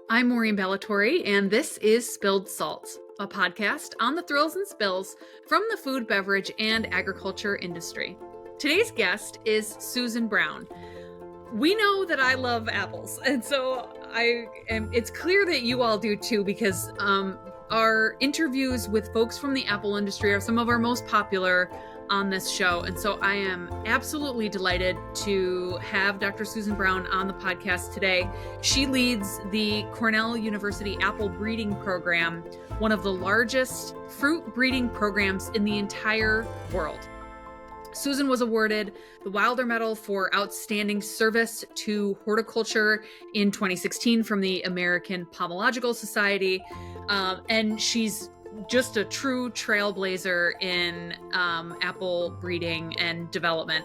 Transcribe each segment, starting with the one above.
I'm Maureen Ballatori, and this is Spilled Salt, a podcast on the thrills and spills from the food, beverage, and agriculture industry. Today's guest is Susan Brown. We know that I love apples, and so it's clear that you all do too, because our interviews with folks from the apple industry are some of our most popular on this show. And so I am absolutely delighted to have Dr. Susan Brown on the podcast today. She leads the Cornell University Apple Breeding Program, one of the largest fruit breeding programs in the entire world. Susan was awarded the Wilder Medal for Outstanding Service to Horticulture in 2016 from the American Pomological Society. And she's just a true trailblazer in apple breeding and development.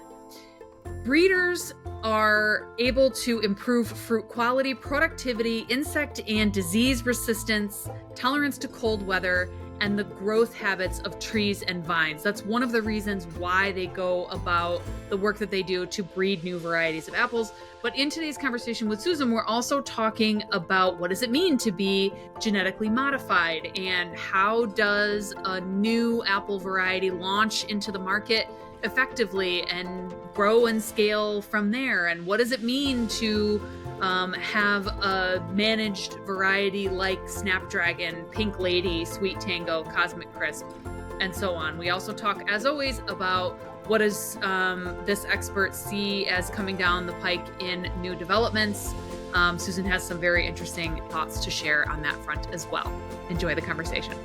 Breeders are able to improve fruit quality, productivity, insect and disease resistance, tolerance to cold weather, and the growth habits of trees and vines. That's one of the reasons why they go about the work that they do to breed new varieties of apples. But in today's conversation with Susan, we're also talking about what does it mean to be genetically modified, and how does a new apple variety launch into the market effectively and grow and scale from there, and what does it mean to have a managed variety like Snapdragon, Pink Lady, Sweet Tango, Cosmic Crisp, and so on. We also talk, as always, about what does this expert see as coming down the pike in new developments. Susan has some very interesting thoughts to share on that front as well. Enjoy the conversation.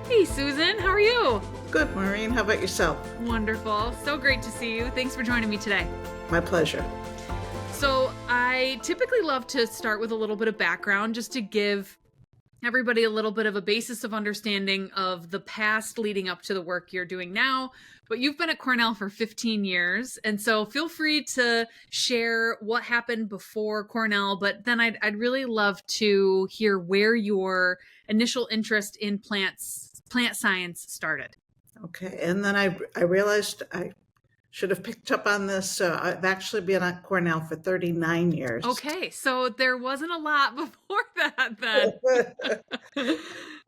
Hey, Susan, how are you? Good, Maureen. How about yourself? Wonderful. So great to see you. Thanks for joining me today. My pleasure. So I typically love to start with a little bit of background, just to give everybody a little bit of a basis of understanding of the past leading up to the work you're doing now. But you've been at Cornell for 15 years, and so feel free to share what happened before Cornell, but then I'd really love to hear where your initial interest in plant science started. Okay, and then I realized I should have picked up on this. So I've actually been at Cornell for 39 years. Okay, so there wasn't a lot before that then.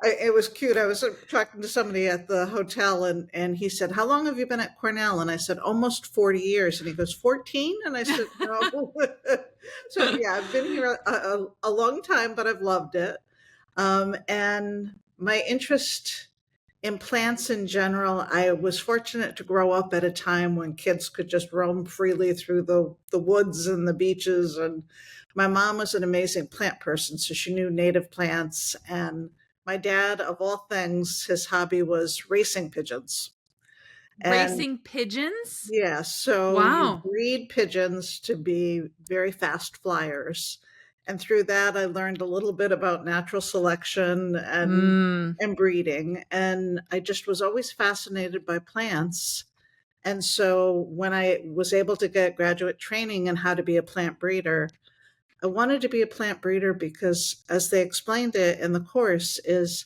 It was cute. I was talking to somebody at the hotel, and he said, "How long have you been at Cornell?" And I said, "Almost 40 years." And he goes, 14? And I said, "No." So yeah, I've been here a long time, but I've loved it. And my interest in plants in general, I was fortunate to grow up at a time when kids could just roam freely through the woods and the beaches. And my mom was an amazing plant person, so she knew native plants. And my dad, of all things, his hobby was racing pigeons. Racing pigeons? Yeah, so wow. You breed pigeons to be very fast flyers. And through that, I learned a little bit about natural selection and breeding. And I just was always fascinated by plants. And so when I was able to get graduate training in how to be a plant breeder, I wanted to be a plant breeder because, as they explained it in the course, is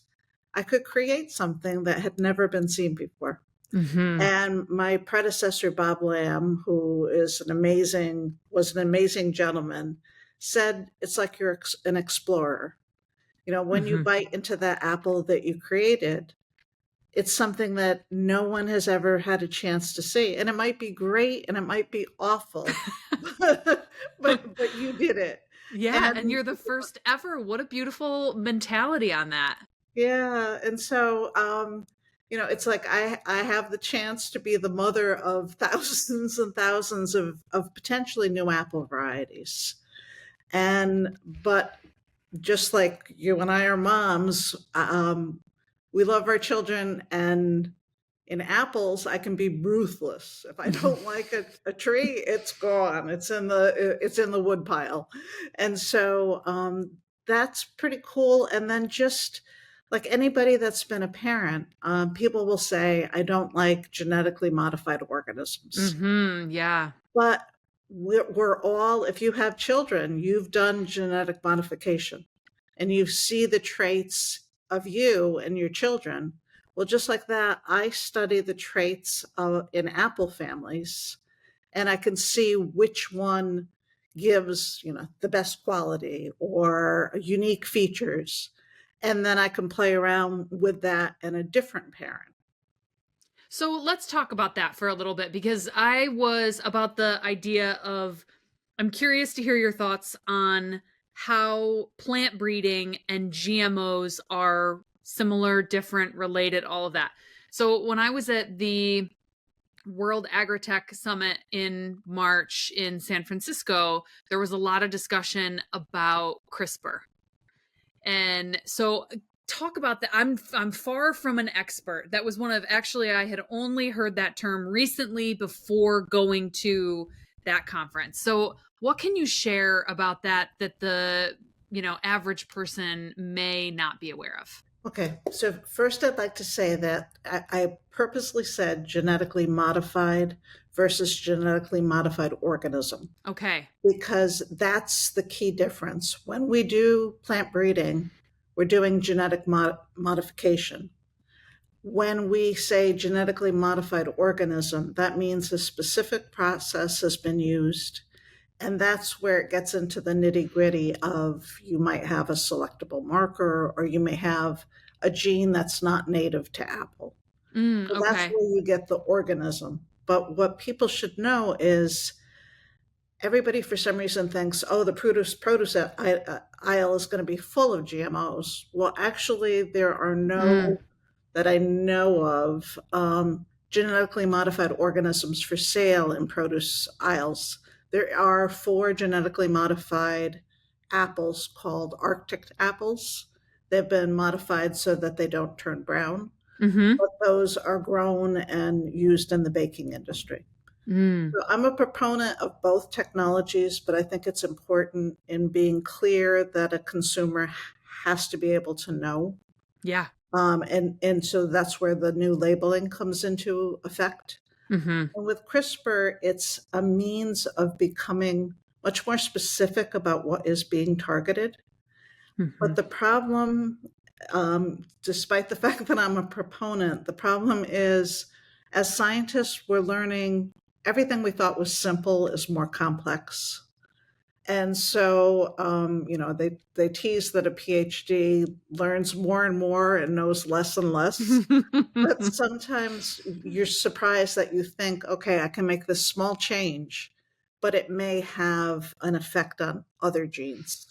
I could create something that had never been seen before. Mm-hmm. And my predecessor, Bob Lamb, who was an amazing gentleman, said it's like you're an explorer. You know, when you bite into that apple that you created, it's something that no one has ever had a chance to see. And it might be great and it might be awful, but you did it. Yeah, and you're the first ever. What a beautiful mentality on that. Yeah, and so it's like I have the chance to be the mother of thousands and thousands of potentially new apple varieties. But just like you and I are moms, we love our children, and in apples, I can be ruthless. If I don't like a tree, it's gone. It's in the wood pile. And so that's pretty cool. And then just like anybody that's been a parent, people will say, I don't like genetically modified organisms. Yeah. But we're all, if you have children, you've done genetic modification and you see the traits of you and your children. Well, just like that, I study the traits in apple families, and I can see which one gives, the best quality or unique features. And then I can play around with that in a different parent. So let's talk about that for a little bit because I was about the idea of, I'm curious to hear your thoughts on how plant breeding and GMOs are similar, different, related, all of that. So when I was at the World Agritech Summit in March in San Francisco, there was a lot of discussion about CRISPR. And so talk about that. I'm far from an expert. That was one of, actually I had only heard that term recently before going to that conference. So what can you share about that the average person may not be aware of? Okay, so first I'd like to say that I purposely said genetically modified versus genetically modified organism, Okay. because that's the key difference. When we do plant breeding, we're doing genetic modification. When we say genetically modified organism, that means a specific process has been used. And that's where it gets into the nitty gritty of, you might have a selectable marker, or you may have a gene that's not native to apple. So that's Okay. where you get the organism. But what people should know is, everybody for some reason thinks, oh, the produce aisle is going to be full of GMOs. Well, actually, there are Mm. no, that I know of, genetically modified organisms for sale in produce aisles. There are 4 genetically modified apples called Arctic apples. They've been modified so that they don't turn brown, Mm-hmm. but those are grown and used in the baking industry. Mm. So I'm a proponent of both technologies, but I think it's important in being clear that a consumer has to be able to know. Yeah. And so that's where the new labeling comes into effect. Mm-hmm. And with CRISPR, it's a means of becoming much more specific about what is being targeted. Mm-hmm. But the problem, despite the fact that I'm a proponent, the problem is, as scientists, we're learning everything we thought was simple is more complex. And so, they tease that a PhD learns more and more and knows less and less. But sometimes you're surprised that you think, okay, I can make this small change, but it may have an effect on other genes.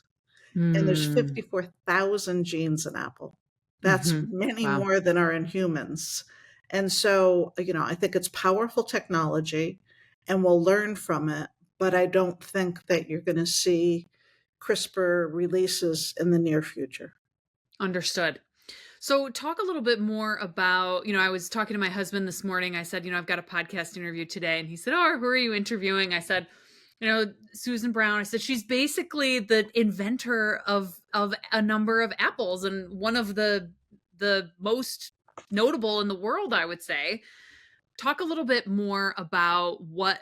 And there's Mm. 54,000 genes in apple. That's Mm-hmm. many Wow. more than are in humans. And so, I think it's powerful technology, and we'll learn from it, but I don't think that you're going to see CRISPR releases in the near future. Understood. So, talk a little bit more about, I was talking to my husband this morning. I said, I've got a podcast interview today. And he said, oh, who are you interviewing? I said, Susan Brown. I said, she's basically the inventor of a number of apples and one of the most notable in the world, I would say. Talk a little bit more about what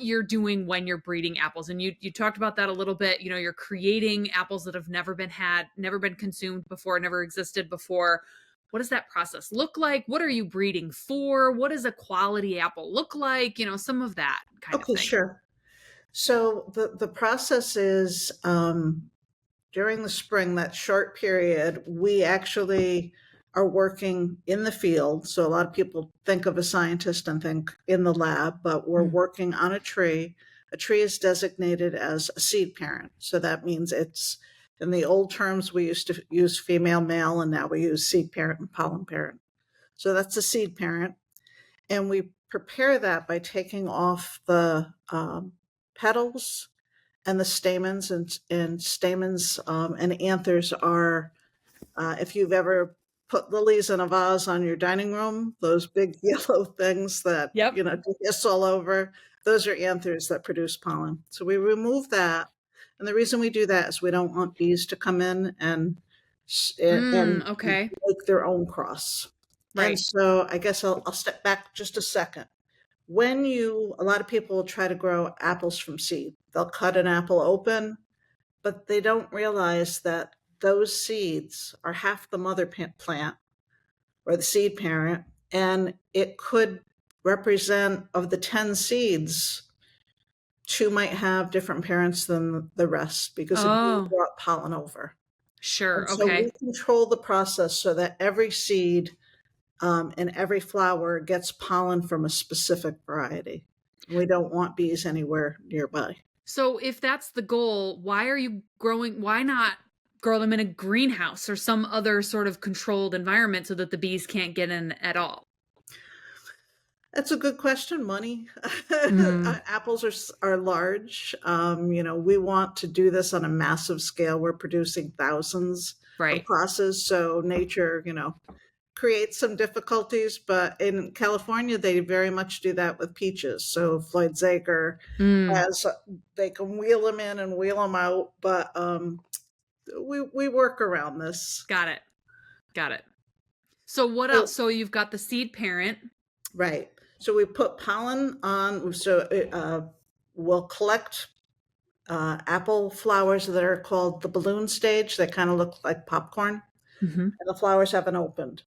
you're doing when you're breeding apples. And you talked about that a little bit. You're creating apples that have never been consumed before, never existed before. What does that process look like? What are you breeding for? What does a quality apple look like? Some of that kind of Okay, thing. sure. So the process is, during the spring, that short period, we actually are working in the field. So a lot of people think of a scientist and think in the lab, but we're Mm. working on a tree. A tree is designated as a seed parent. So that means it's, in the old terms, we used to use female, male, and now we use seed parent and pollen parent. So that's a seed parent. And we prepare that by taking off the petals and the stamens, and stamens, and anthers are, if you've ever put lilies in a vase on your dining room, those big yellow things that, Yep. hiss all over, those are anthers that produce pollen. So we remove that. And the reason we do that is we don't want bees to come in and Okay. make their own cross. And Right. so I guess I'll step back just a second. A lot of people will try to grow apples from seed. They'll cut an apple open, but they don't realize that those seeds are half the mother plant or the seed parent, and it could represent, of the 10 seeds, two might have different parents than the rest because a bee Oh, brought pollen over. And sure. so Okay. we control the process so that every seed and every flower gets pollen from a specific variety. We don't want bees anywhere nearby. So if that's the goal, why not grow them in a greenhouse or some other sort of controlled environment so that the bees can't get in at all? That's a good question. Money. Mm, Apples are large. We want to do this on a massive scale. We're producing thousands of right. crosses, so nature, creates some difficulties. But in California, they very much do that with peaches. So Floyd Zager Mm, has they can wheel them in and wheel them out, but we work around this. got it. Got it. So what else? So So you've got the seed parent. right. So we put pollen on. So we'll collect apple flowers that are called the balloon stage. They kind of look like popcorn, Hmm. and the flowers haven't opened.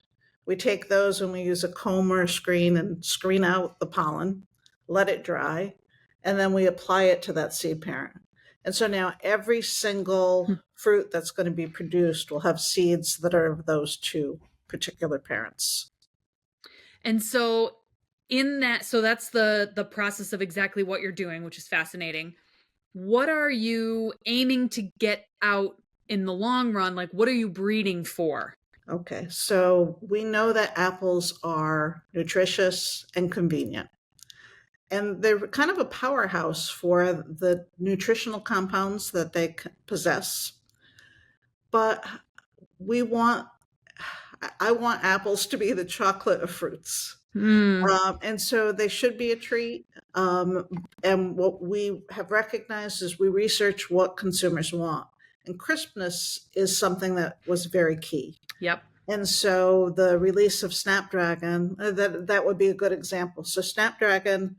We take those and we use a comb or a screen and screen out the pollen, let it dry, and then we apply it to that seed parent. And so now every single fruit that's going to be produced will have seeds that are of those two particular parents. And so so that's the process of exactly what you're doing, which is fascinating. What are you aiming to get out in the long run? Like what are you breeding for? Okay, so we know that apples are nutritious and convenient. And they're kind of a powerhouse for the nutritional compounds that they possess. But we want, I want apples to be the chocolate of fruits. Mm, And so they should be a treat. And what we have recognized is we research what consumers want. And crispness is something that was very key. yep. And so the release of Snapdragon, that would be a good example. So Snapdragon,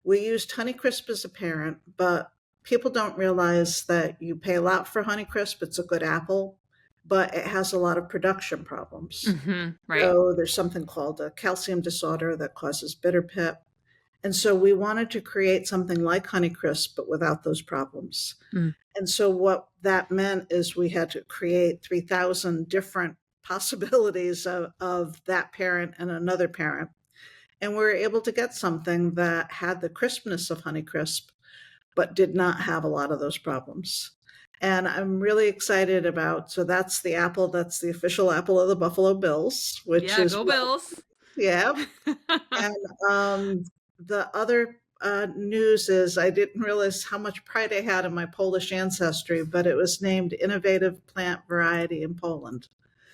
we used Honeycrisp as a parent, but people don't realize that you pay a lot for Honeycrisp. It's a good apple, but it has a lot of production problems. Right. So there's something called a calcium disorder that causes bitter pip. And so we wanted to create something like Honeycrisp, but without those problems. Mm. And so what that meant is we had to create 3,000 different possibilities of that parent and another parent. And we were able to get something that had the crispness of Honeycrisp, but did not have a lot of those problems. And I'm really excited about, so that's the apple, that's the official apple of the Buffalo Bills, which Yeah, is go what, Bills. yeah. And the other news is I didn't realize how much pride I had in my Polish ancestry, but it was named Innovative Plant Variety in Poland.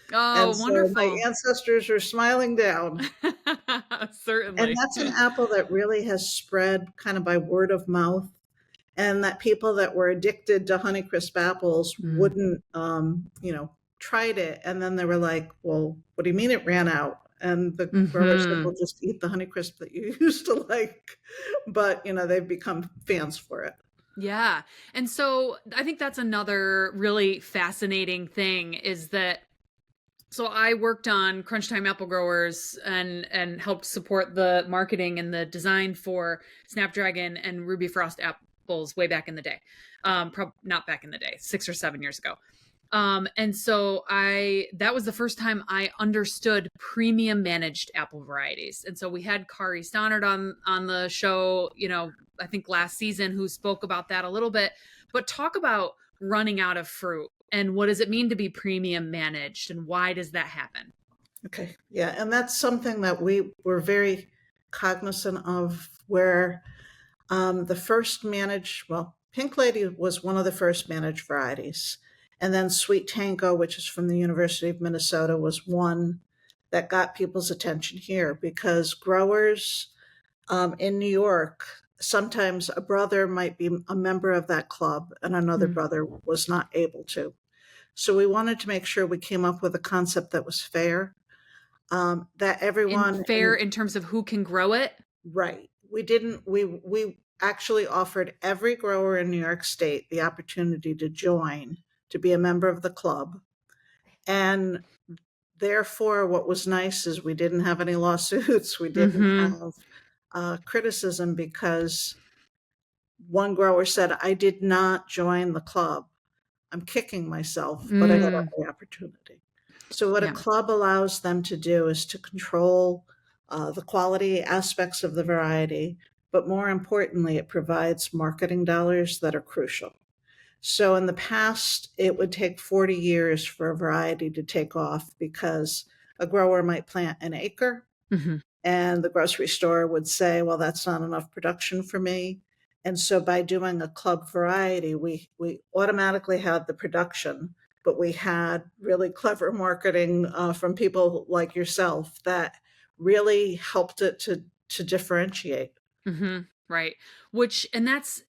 And Oh, so my wonderful. ancestors are smiling down. And Certainly. that's an apple that really has spread kind of by word of mouth, and that people that were addicted to Honeycrisp apples Mm. wouldn't, tried it, and then they were like, "Well, what do you mean it ran out?" And the grower said, Hmm. "Well, just eat the Honeycrisp that you used to like." But they've become fans for it. Yeah. And so I think that's another really fascinating thing is that so I worked on Crunch Time Apple Growers and helped support the marketing and the design for Snapdragon and Ruby Frost apples way back in the day. Not back in the day, 6 or 7 years ago. And so that was the first time I understood premium managed apple varieties. And so we had Kari Stannard on the show, I think last season, who spoke about that a little bit. But talk about running out of fruit and what does it mean to be premium managed and why does that happen? Okay, yeah, and that's something that we were very cognizant of. Where the first managed, well, Pink Lady was one of the first managed varieties. And then Sweet Tango, which is from the University of Minnesota, was one that got people's attention here because growers in New York, sometimes a brother might be a member of that club and another Mm. brother was not able to. So we wanted to make sure we came up with a concept that was fair, that And everyone, fair in terms of who can grow it. right. We didn't, we actually offered every grower in New York State the opportunity to join, to be a member of the club. And therefore, what was nice is we didn't have any lawsuits. We didn't Mm-hmm. have criticism because one grower said, "I did not join the club. I'm kicking myself, but I got Mm, every opportunity." So what a yeah. club allows them to do is to control the quality aspects of the variety, but more importantly, it provides marketing dollars that are crucial. So in the past, it would take 40 years for a variety to take off because a grower might plant an acre Mhm. and the grocery store would say, well, that's not enough production for me. And so by doing a club variety, we automatically had the production, but we had really clever marketing from people like yourself that really helped it to differentiate. Right. Which and that's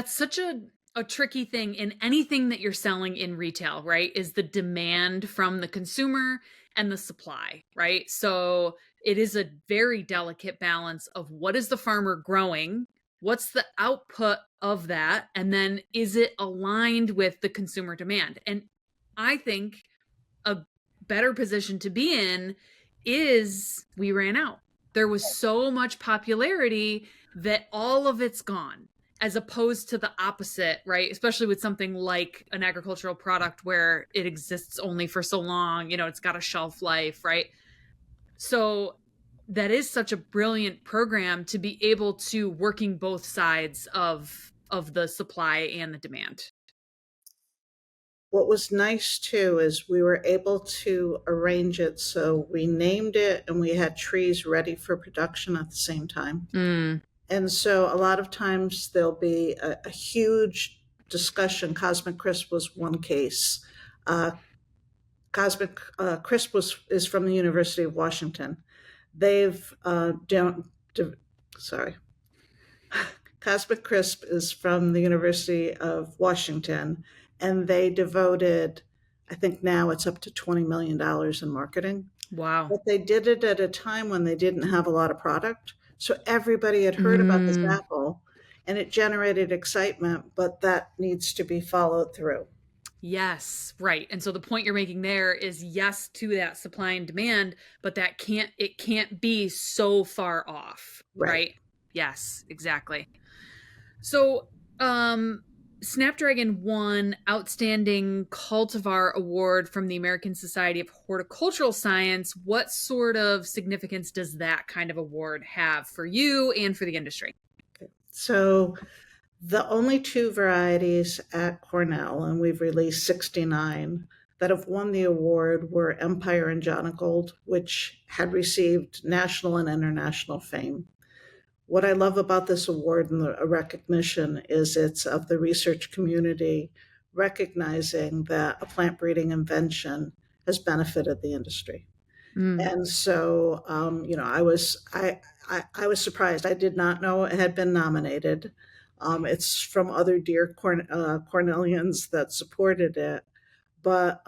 such a tricky thing in anything that you're selling in retail, right? Is the demand from the consumer and the supply, right? So it is a very delicate balance of what is the farmer growing? What's the output of that? And then is it aligned with the consumer demand? And I think a better position to be in is we ran out. There was so much popularity that all of it's gone, as opposed to the opposite, right? Especially with something like an agricultural product where it exists only for so long, it's got a shelf life, right? So that is such a brilliant program to be able to working both sides of the supply and the demand. What was nice too is we were able to arrange it so we named it and we had trees ready for production at the same time. Mm. And so a lot of times there'll be a huge discussion. Cosmic Crisp was one case. Uh, Cosmic Crisp is from the University of Washington. They've don't. Sorry, Cosmic Crisp is from the University of Washington, and they devoted, I think now it's up to $20 million in marketing. Wow. But they did it at a time when they didn't have a lot of product. So everybody had heard about this Mm. apple and it generated excitement, but that needs to be followed through. Yes, right. And so the point you're making there is yes to that supply and demand, but it can't be so far off, Right. right? Yes, exactly. So, um Snapdragon won Outstanding Cultivar Award from the American Society of Horticultural Science. What sort of significance does that kind of award have for you and for the industry? So the only two varieties at Cornell, and we've released 69, that have won the award were Empire and Jonagold, which had received national and international fame. What I love about this award and the recognition is it's of the research community recognizing that a plant breeding invention has benefited the industry. Mm. And so, I was surprised. I did not know it had been nominated. It's from other dear Cornellians that supported it, but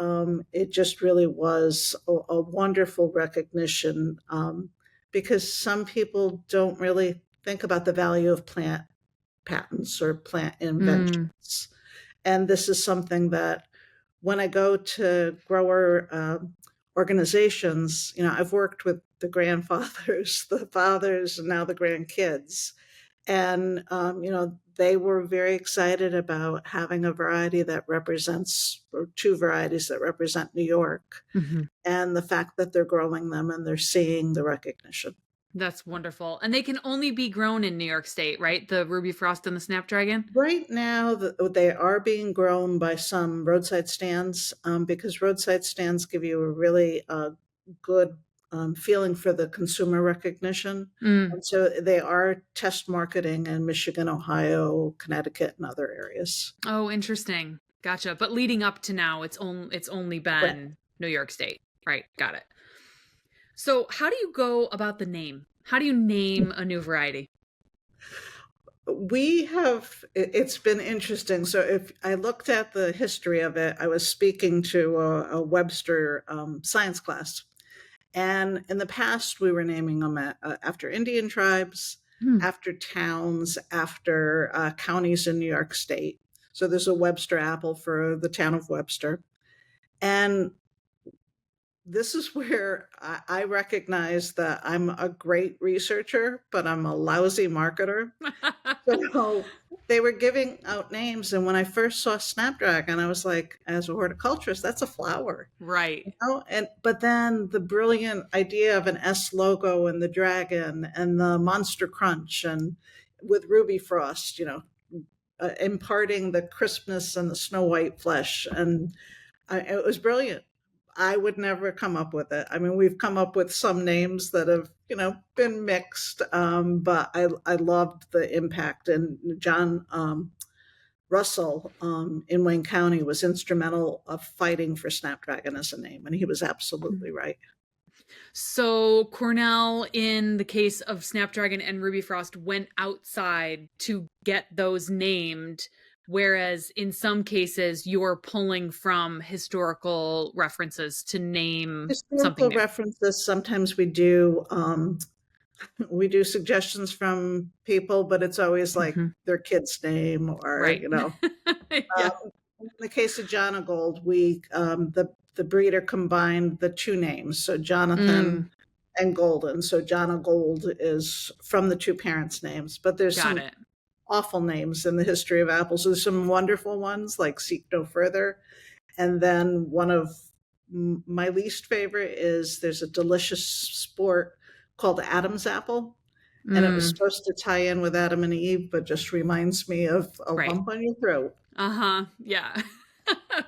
it just really was a wonderful recognition because some people don't really think about the value of plant patents or plant Mm. inventions. And this is something that when I go to grower organizations, I've worked with the grandfathers, the fathers, and now the grandkids. And, they were very excited about having a variety that represents, or two varieties that represent New York, Mhm. and the fact that they're growing them and they're seeing the recognition. That's wonderful. And they can only be grown in New York State, right? The Ruby Frost and the Snapdragon? Right now, they are being grown by some roadside stands because roadside stands give you a really good feeling for the consumer recognition. Mm. And so they are test marketing in Michigan, Ohio, Connecticut, and other areas. Oh, interesting. Gotcha. But leading up to now, it's only Right. been New York State. Right. Got it. So, how do you go about the name? How do you name a new variety? It's been interesting. So if I looked at the history of it, I was speaking to a Webster science class. And in the past, we were naming them after Indian tribes, Hmm. after towns, after counties in New York State. So there's a Webster apple for the town of Webster. And this is where I recognize that I'm a great researcher, but I'm a lousy marketer. So they were giving out names, and when I first saw Snapdragon, I was like, as a horticulturist, that's a flower. Right. Oh, but then the brilliant idea of an S logo and the dragon and the Monster Crunch and with Ruby Frost, imparting the crispness and the snow white flesh, and it was brilliant. I would never come up with it. I mean, we've come up with some names that have, been mixed, but I loved the impact. And John Russell in Wayne County was instrumental of fighting for Snapdragon as a name, and he was absolutely right. So Cornell, in the case of Snapdragon and Ruby Frost, went outside to get those named, whereas in some cases you're pulling from historical references to name something Historical new. references. Sometimes we do suggestions from people, but it's always like Hmm. their kid's name or Right. Yeah. In the case of Jonagold, the breeder combined the two names, so Mm, Jonathan and Golden. So Jonagold is from the two parents' names, but there's got some it. awful names in the history of apples. There's some wonderful ones like Seek No Further, and then one of my least favorite is there's a delicious sport called Adam's apple, and it was Mm, supposed to tie in with Adam and Eve, but just reminds me of a right. lump on your throat. Uh-huh. Yeah.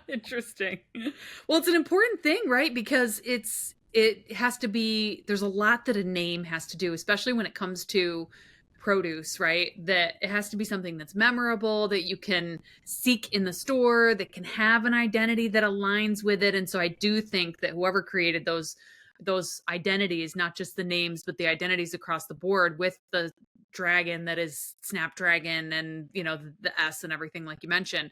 Interesting. Well, it's an important thing, right? Because it has to be there's a lot that a name has to do, especially when it comes to produce, right? That it has to be something that's memorable, that you can seek in the store, that can have an identity that aligns with it. And so I do think that whoever created those identities, not just the names, but the identities across the board with the dragon that is Snapdragon and the S and everything like you mentioned,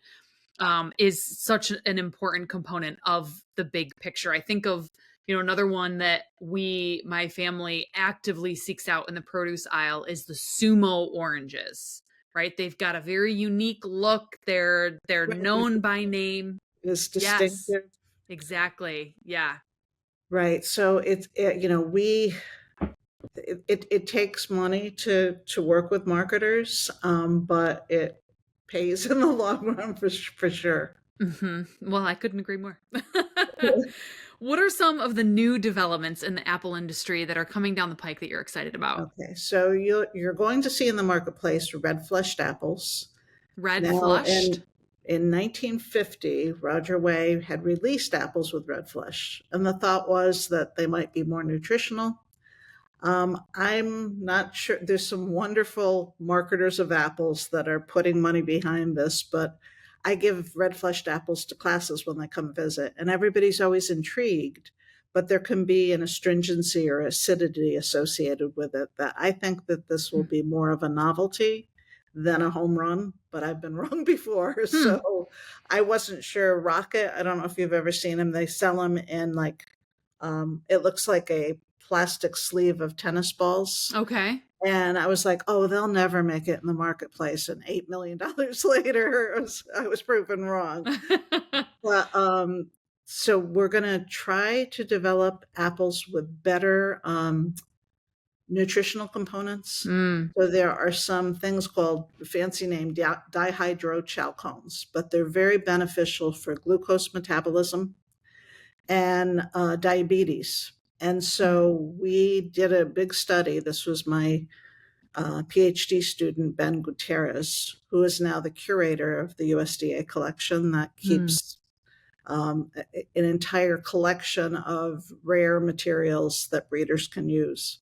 is such an important component of the big picture. I think of, another one that my family actively seeks out in the produce aisle is the sumo oranges, right? They've got a very unique look. They're known by name. Is Yes, distinctive, exactly. Yeah. right? So it takes money to work with marketers, but it pays in the long run for sure. Well, I couldn't agree more. What are some of the new developments in the Apple industry that are coming down the pike that you're excited about? Okay, so you're going to see in the marketplace red fleshed apples. Red Now, flushed? in 1950, Roger Way had released apples with red flesh, and the thought was that they might be more nutritional. I'm not sure. There's some wonderful marketers of apples that are putting money behind this, but I give red fleshed apples to classes when they come visit, and everybody's always intrigued. But there can be an astringency or acidity associated with it that I think that this will be more of a novelty than a home run. But I've been wrong before, Hmm. so I wasn't sure. Rocket, I don't know if you've ever seen them. They sell them in it looks like a plastic sleeve of tennis balls. Okay. And I was like, oh, they'll never make it in the marketplace. And $8 million later, I was proven wrong. But so we're going to try to develop apples with better nutritional components. Mm. So there are some things called fancy name dihydrochalcones, but they're very beneficial for glucose metabolism and diabetes. And Mm. so we did a big study. This was my PhD student, Ben Gutierrez, who is now the curator of the USDA collection that Mm. keeps an entire collection of rare materials that breeders can use.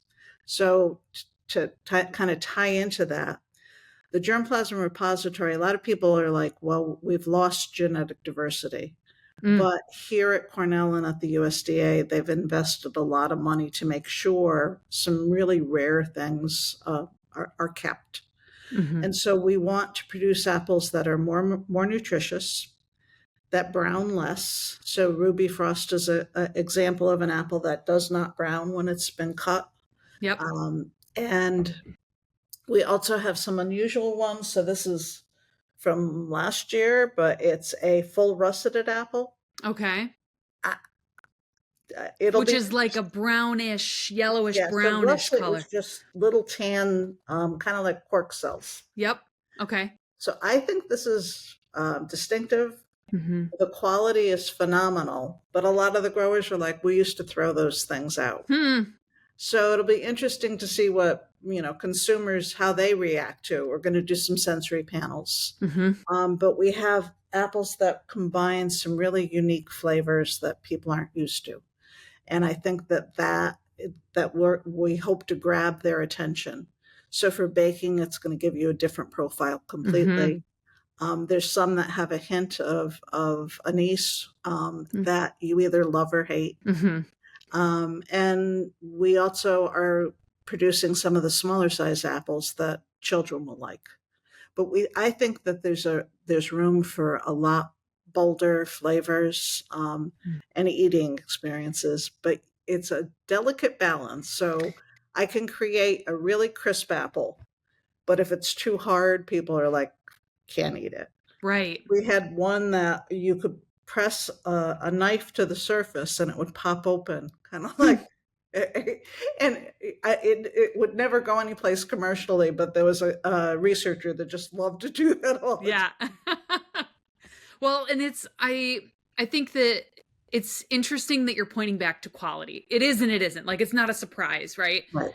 So, to kind of tie into that, the germplasm repository, a lot of people are like, well, we've lost genetic diversity. Mm. But here at Cornell and at the USDA, they've invested a lot of money to make sure some really rare things are kept. Mhm. And so we want to produce apples that are more nutritious, that brown less. So Ruby Frost is an example of an apple that does not brown when it's been cut. Yep. And we also have some unusual ones. So this is from last year, but it's a full russeted apple. Okay. I, it'll Which be is like a brownish, yellowish, Yeah, so brownish russet color. is just little tan, kind of like pork cells. Yep. Okay. So I think this is distinctive. Mm-hmm. The quality is phenomenal, but a lot of the growers are like, we used to throw those things out. Hmm. So it'll be interesting to see what, consumers, how they react to. We're going to do some sensory panels. Mm-hmm. But we have apples that combine some really unique flavors that people aren't used to. And I think we hope to grab their attention. So for baking, it's going to give you a different profile Mm-hmm. completely. There's some that have a hint of anise that you either love or hate. Mm-hmm. And we also are producing some of the smaller size apples that children will like. But I think that there's room for a lot bolder flavors and eating experiences. But it's a delicate balance. So I can create a really crisp apple, but if it's too hard, people are like, can't eat it. Right. We had one that you could press a knife to the surface and it would pop open, kind of Hmm. like, and it would never go anyplace commercially, but there was a researcher that just loved to do that all the Yeah. time. Well, and I think that it's interesting that you're pointing back to quality. It is and it isn't. Like it's not a surprise, right? Right.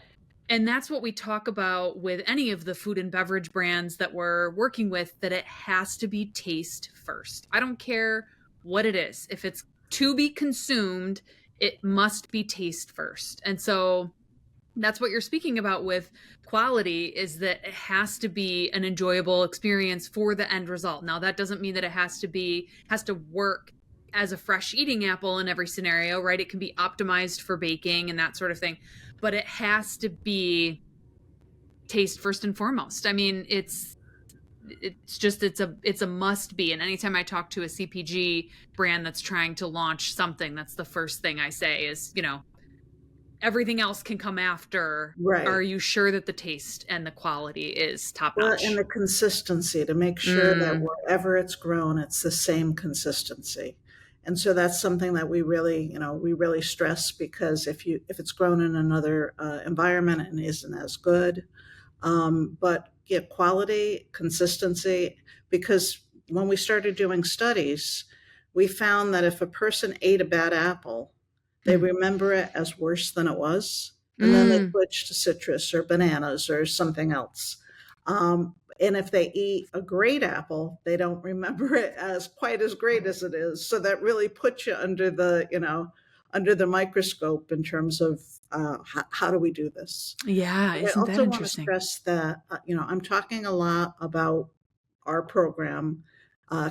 And that's what we talk about with any of the food and beverage brands that we're working with, that it has to be taste first. I don't care what it is. If it's to be consumed, it must be taste first. And so that's what you're speaking about with quality, is that it has to be an enjoyable experience for the end result. Now that doesn't mean that it has to work as a fresh eating apple in every scenario, right? It can be optimized for baking and that sort of thing, but it has to be taste first and foremost. I mean, it's a must be. And anytime I talk to a CPG brand that's trying to launch something, that's the first thing I say is, everything else can come after. Are Right. you sure that the taste and the quality is top Well, and notch? the consistency to make sure that Mm, wherever it's grown, it's the same consistency. And so that's something that we really stress, because if it's grown in another environment and isn't as good, but yeah, quality, consistency, because when we started doing studies, we found that if a person ate a bad apple, they mm, remember it as worse than it was, and then they mm. switch to citrus or bananas or something else. And if they eat a great apple, they don't remember it as quite as great as it is. So that really puts you under the microscope in terms of how do we do this. Yeah, I isn't that also want to interesting? stress that, I'm talking a lot about our program.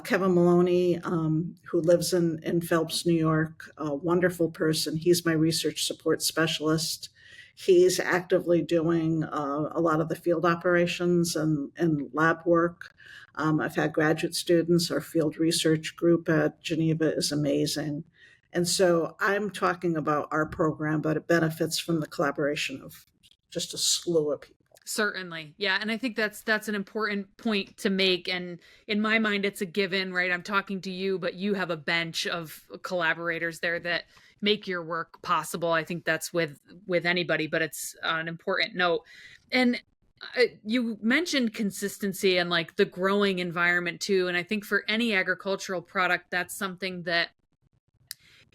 Kevin Maloney, who lives in Phelps, New York, a wonderful person. He's my research support specialist. He's actively doing a lot of the field operations and lab work. I've had graduate students. Our field research group at Geneva is amazing. And so I'm talking about our program, but it benefits from the collaboration of just a slew of people. Certainly. Yeah, and I think that's an important point to make, and in my mind it's a given, right? I'm talking to you, but you have a bench of collaborators there that make your work possible. I think that's with anybody, but it's an important note. And you mentioned consistency and like the growing environment too, and I think for any agricultural product that's something that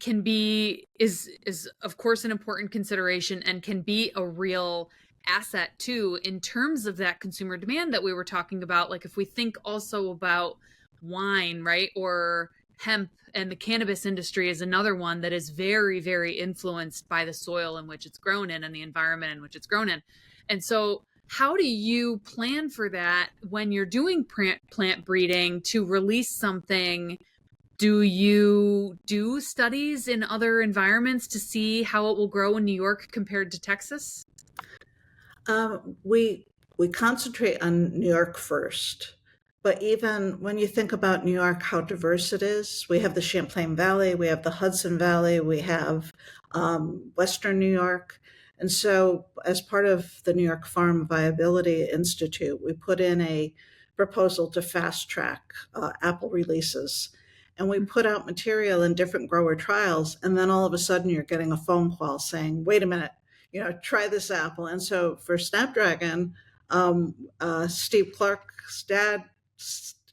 can be is of course an important consideration and can be a real asset too in terms of that consumer demand that we were talking about. Like if we think also about wine, right, or hemp, and the cannabis industry is another one that is very very influenced by the soil in which it's grown in and the environment in which it's grown in. And so how do you plan for that when you're doing plant breeding to release something? Do you do studies in other environments to see how it will grow in New York compared to Texas? We concentrate on New York first, but even when you think about New York, how diverse it is, we have the Champlain Valley, we have the Hudson Valley, we have Western New York. And so, as part of the New York Farm Viability Institute, we put in a proposal to fast track apple releases. And we put out material in different grower trials, and then all of a sudden you're getting a phone call saying, wait a minute, try this apple. And so for Snapdragon, Steve Clark's dad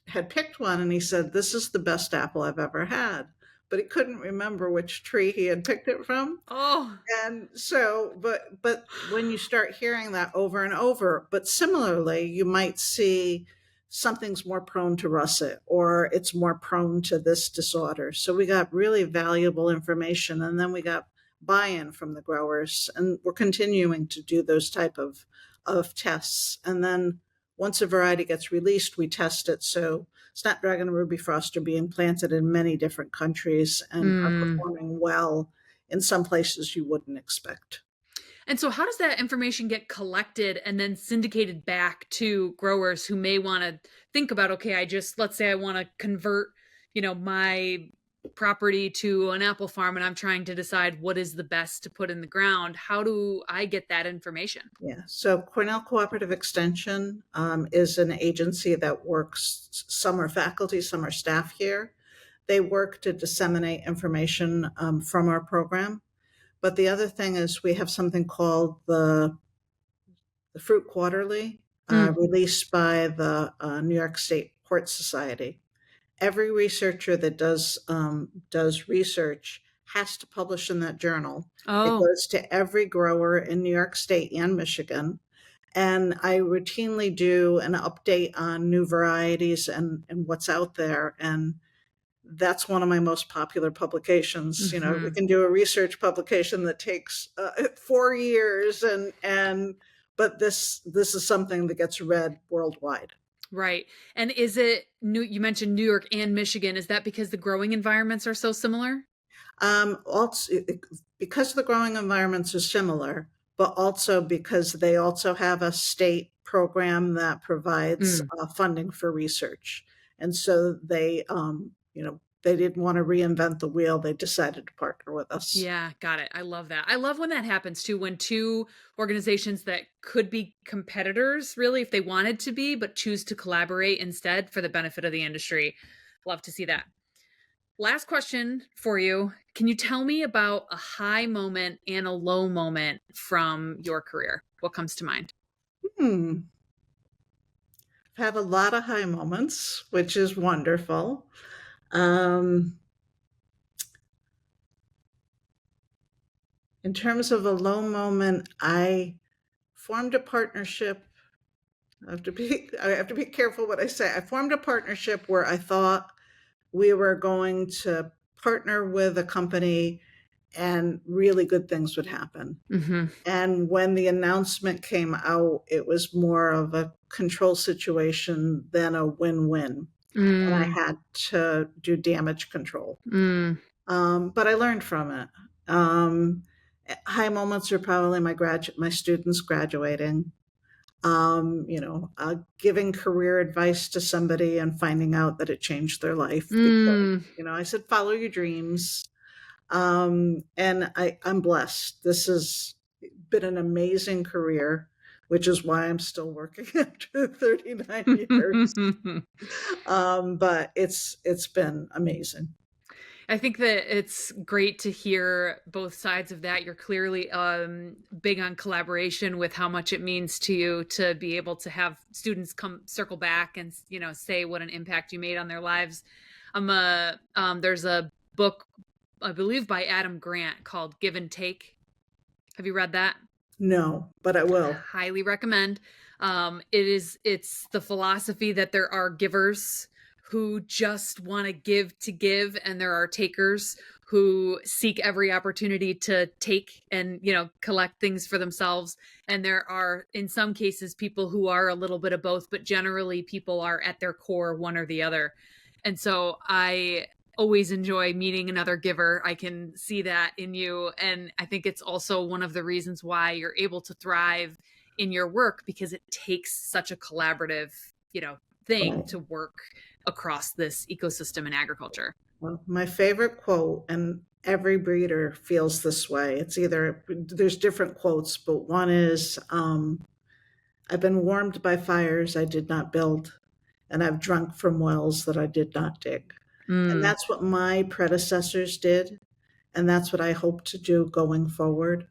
had picked one, and he said, "This is the best apple I've ever had." But he couldn't remember which tree he had picked it from. Oh. And so, but when you start hearing that over and over, but similarly, you might see something's more prone to russet or it's more prone to this disorder. So we got really valuable information, and then we got buy-in from the growers, and we're continuing to do those type of tests. And then once a variety gets released, we test it. So Snapdragon and Ruby Frost are being planted in many different countries and are performing well in some places you wouldn't expect. And so how does that information get collected and then syndicated back to growers who may want to think about, okay, let's say I want to convert, my property to an apple farm, and I'm trying to decide what is the best to put in the ground. How do I get that information? Yeah. So Cornell Cooperative Extension is an agency that works, some are faculty, some are staff here. They work to disseminate information from our program. But the other thing is we have something called the Fruit Quarterly, released by the New York State Port Society. Every researcher that does research has to publish in that journal. It goes to every grower in New York State and Michigan. And I routinely do an update on new varieties and what's out there. And that's one of my most popular publications. We can do a research publication that takes 4 years, but this is something that gets read worldwide. Right. And is it you mentioned New York and Michigan? Is that because the growing environments are so similar? Also, because the growing environments are similar, but also because they also have a state program that provides funding for research. And so they didn't want to reinvent the wheel. They decided to partner with us. Yeah, got it. I love that. I love when that happens too, when two organizations that could be competitors, really, if they wanted to be, but choose to collaborate instead for the benefit of the industry. Love to see that. Last question for you. Can you tell me about a high moment and a low moment from your career? What comes to mind? I've had a lot of high moments, which is wonderful. In terms of a low moment, I formed a partnership. I have to be careful what I say. I formed a partnership where I thought we were going to partner with a company and really good things would happen. And when the announcement came out, it was more of a control situation than a win-win. And I had to do damage control. But I learned from it. High moments are probably my students graduating, giving career advice to somebody and finding out that it changed their life. Because, I said, follow your dreams. And I'm blessed. This has been an amazing career, which is why I'm still working after 39 years. But it's been amazing. I think that it's great to hear both sides of that. You're clearly big on collaboration with how much it means to you to be able to have students circle back and say what an impact you made on their lives. There's a book, I believe, by Adam Grant called Give and Take. Have you read that? No, but I will. Highly recommend. It's the philosophy that there are givers who just want to give, and there are takers who seek every opportunity to take and, collect things for themselves. And there are, in some cases, people who are a little bit of both, but generally people are at their core one or the other. And so I always enjoy meeting another giver. I can see that in you. And I think it's also one of the reasons why you're able to thrive in your work, because it takes such a collaborative, thing to work across this ecosystem in agriculture. Well, my favorite quote, and every breeder feels this way. It's there's different quotes, but one is, I've been warmed by fires I did not build, and I've drunk from wells that I did not dig. And that's what my predecessors did. And that's what I hope to do going forward.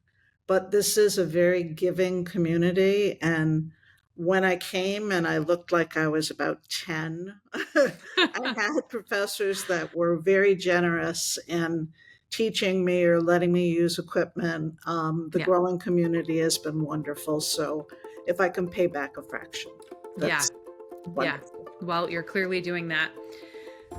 But this is a very giving community. And when I came and I looked like I was about 10, I had professors that were very generous in teaching me or letting me use equipment. The Yeah. growing community has been wonderful. So if I can pay back a fraction, Yeah. that's Yeah. wonderful. Well, you're clearly doing that.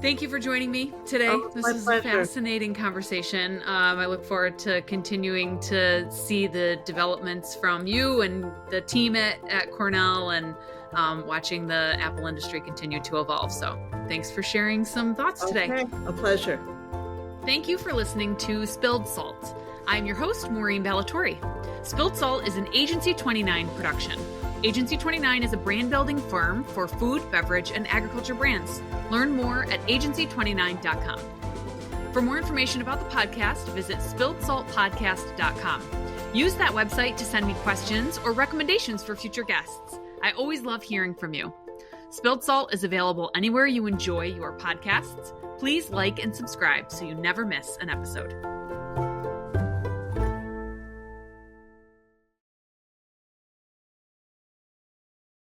Thank you for joining me today. Oh, This my was a pleasure. fascinating conversation. I look forward to continuing to see the developments from you and the team at Cornell, and watching the apple industry continue to evolve. So thanks for sharing some thoughts today. Okay, a pleasure. Thank you for listening to Spilled Salt. I'm your host, Maureen Ballatori. Spilled Salt is an Agency 29 production. Agency 29 is a brand-building firm for food, beverage, and agriculture brands. Learn more at agency29.com. For more information about the podcast, visit spilledsaltpodcast.com. Use that website to send me questions or recommendations for future guests. I always love hearing from you. Spilled Salt is available anywhere you enjoy your podcasts. Please like and subscribe so you never miss an episode.